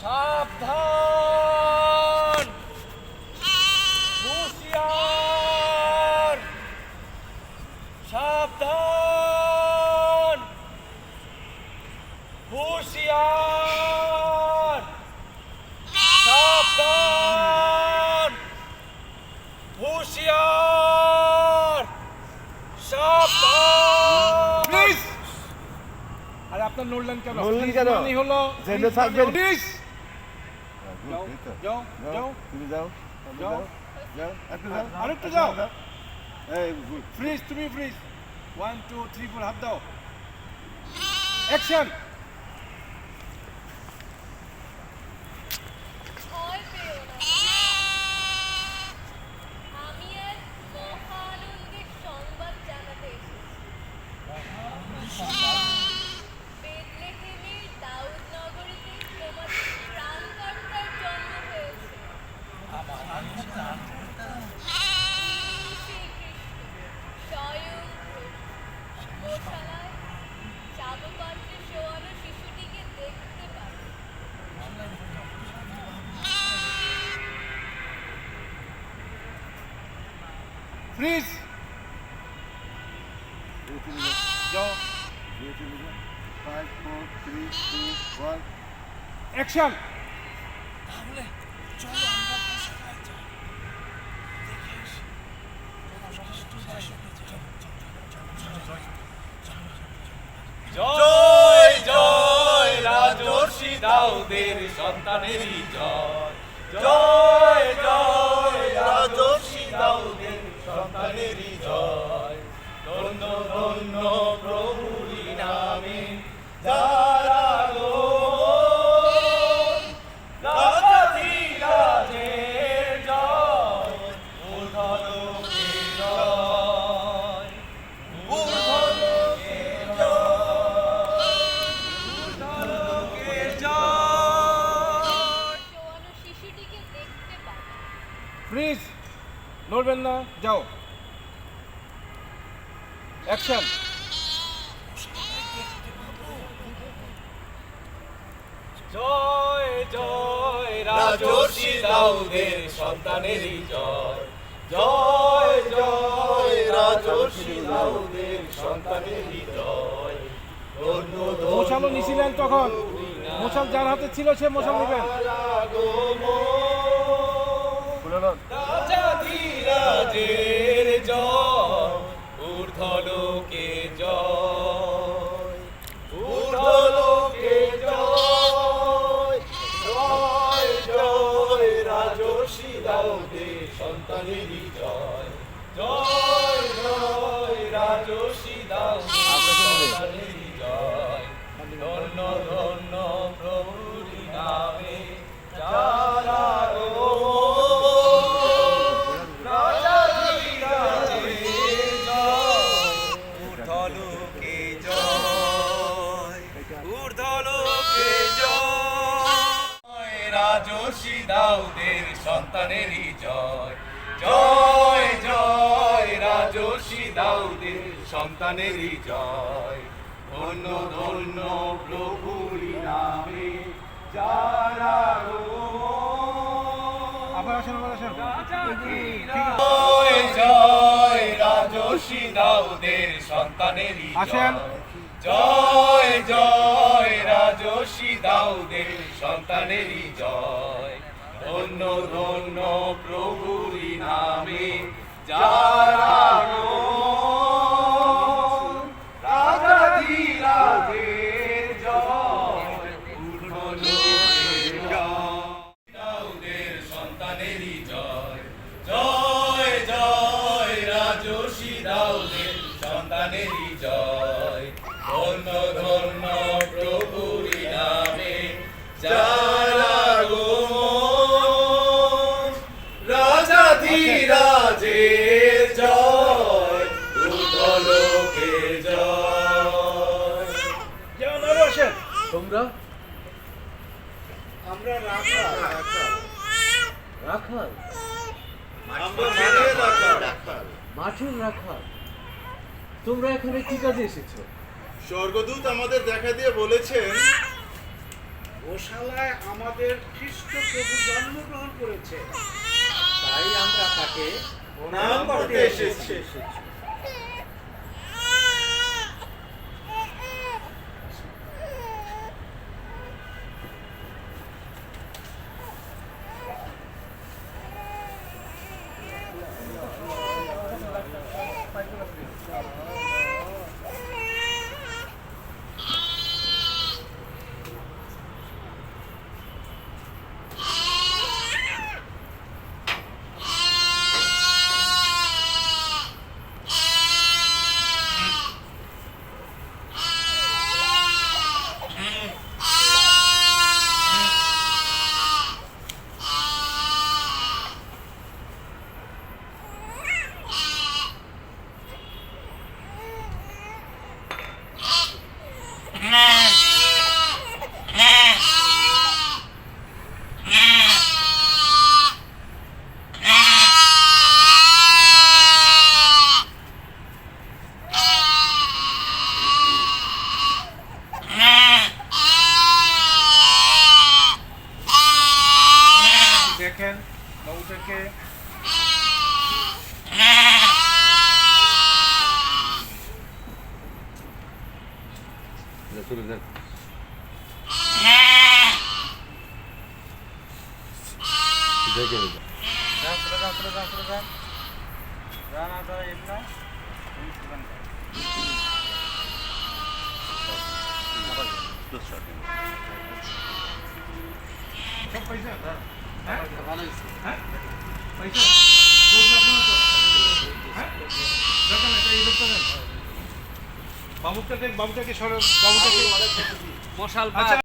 সাবধান, হুঁশিয়ার, সাবধান, হুঁশিয়ার, সাবধান, হুঁশিয়ার, সাবধান। প্লিজ, আরে আপনার নড়লেন কেন? নড়লেন কেন? মানে হলো জেনে থাকবেন। প্লিজ যাও যাও যাও তুমি যাও যাও যাও একটু যাও আরেকটু যাও। এই গুড ফ্রিজ, তুমি ফ্রিজ। 1 2 3 4 হাত দাও। অ্যাকশন। ভয় পেও না। আমি এক মহা আনন্দের সংবাদ জানাতে এসেছি। বেথলেহেমের দাউদ নগরীতে তোমাদের ত্রাণকর্তার জন্ম হয়েছে। শ্রীকৃষ্ণ স্বয়ং প্রভু গোশালায় চাবপাত্রে শোয়ানো শিশুটিকে দেখতে পাবে। ফ্রিজ, যাও। 5 4 3 2 1 অ্যাকশন। জয় জয় রাজর্ষি দাউদের সন্তানেরই জয়। জয় জয় রাজর্ষি দাউদের সন্তানেরই জয়। ধন্য ধন্য প্রভুরি নামে যারা রাজাধিরাজের জয়। ঊর্ধ্বলোকে জয়, ঊর্ধ্বলোকে শোয়ানো শিশুটিকে দেখতে পাবে। ফ্রিজ, নড়বেন না, যাও। অ্যাকশন। জয় জয় রাজর্ষি দাউদের সন্তানেরই জয়। জয় জয় রাজর্ষি দাউদের সন্তানেরই জয়। ধন্য মশালও নিছিলেন তখন। মশাল যার হাতে ছিল সে মশাল নেবেন। রাজাধিরাজের জয়। ঊর্ধ্বলোকে জয়, ঊর্ধ্বলোকে জয়। জয় জয় রাজর্ষি দাউদের সন্তানেরই জয়। জয় জয় রাজর্ষি দাউদের সন্তানেরই জয়। ধন্য ধন্য প্রভুরি নামে যারা রাজাধিরাজের জয়। ঊর্ধ্বলোকে জয়, ঊর্ধ্বলোকে জয়। রাজর্ষি দাউদের সন্তানেরই জয়। জয় জয় রাজর্ষি দাউদের সন্তানেরই জয়। ধন্য ধন্য প্রভুরি নামে যারা আবার আসেন, আবার আসেন। জয় জয় রাজর্ষি দাউদের সন্তানেরই আসেন। জয়। জয় জয় রাজর্ষি দাউদের সন্তানেরই জয়। ধন্য ধন্য প্রভুরি নামে যারা রাজাধিরাজের জয়। ঊর্ধ্বলোকে জয়, দাউদের সন্তানেরই জয়। জয় জয় রাজর্ষি দাউদের সন্তানেরই জয়। ধন্য ধন্য প্রভুরি নামে যারা রাজাধিরাজের জয়। ঊর্ধ্বলোকে জয়। যেমন আরো আসেন। তোমরা আমরা রাখাল রাখাল, আমরা মাঠের রাখাল মাঠের রাখাল, তোমরা এখানে কি কাজে এসেছো? স্বর্গদূত আমাদের দেখা দিয়ে বলেছেন গোশালায় আমাদের খ্রিস্ট প্রভু জন্মগ্রহণ করেছে। তাই আমরা তাকে প্রণাম করতে এসেছি। দেখেন বাবুটাকে চলে যান। দেখে সব পয়সা হ্যাঁ হ্যাঁ পয়সা রোজ লাগবে না তো হ্যাঁ দরকার নেই এই দরকার নেই বাবুটাকে সরব বাবুটাকে মশাল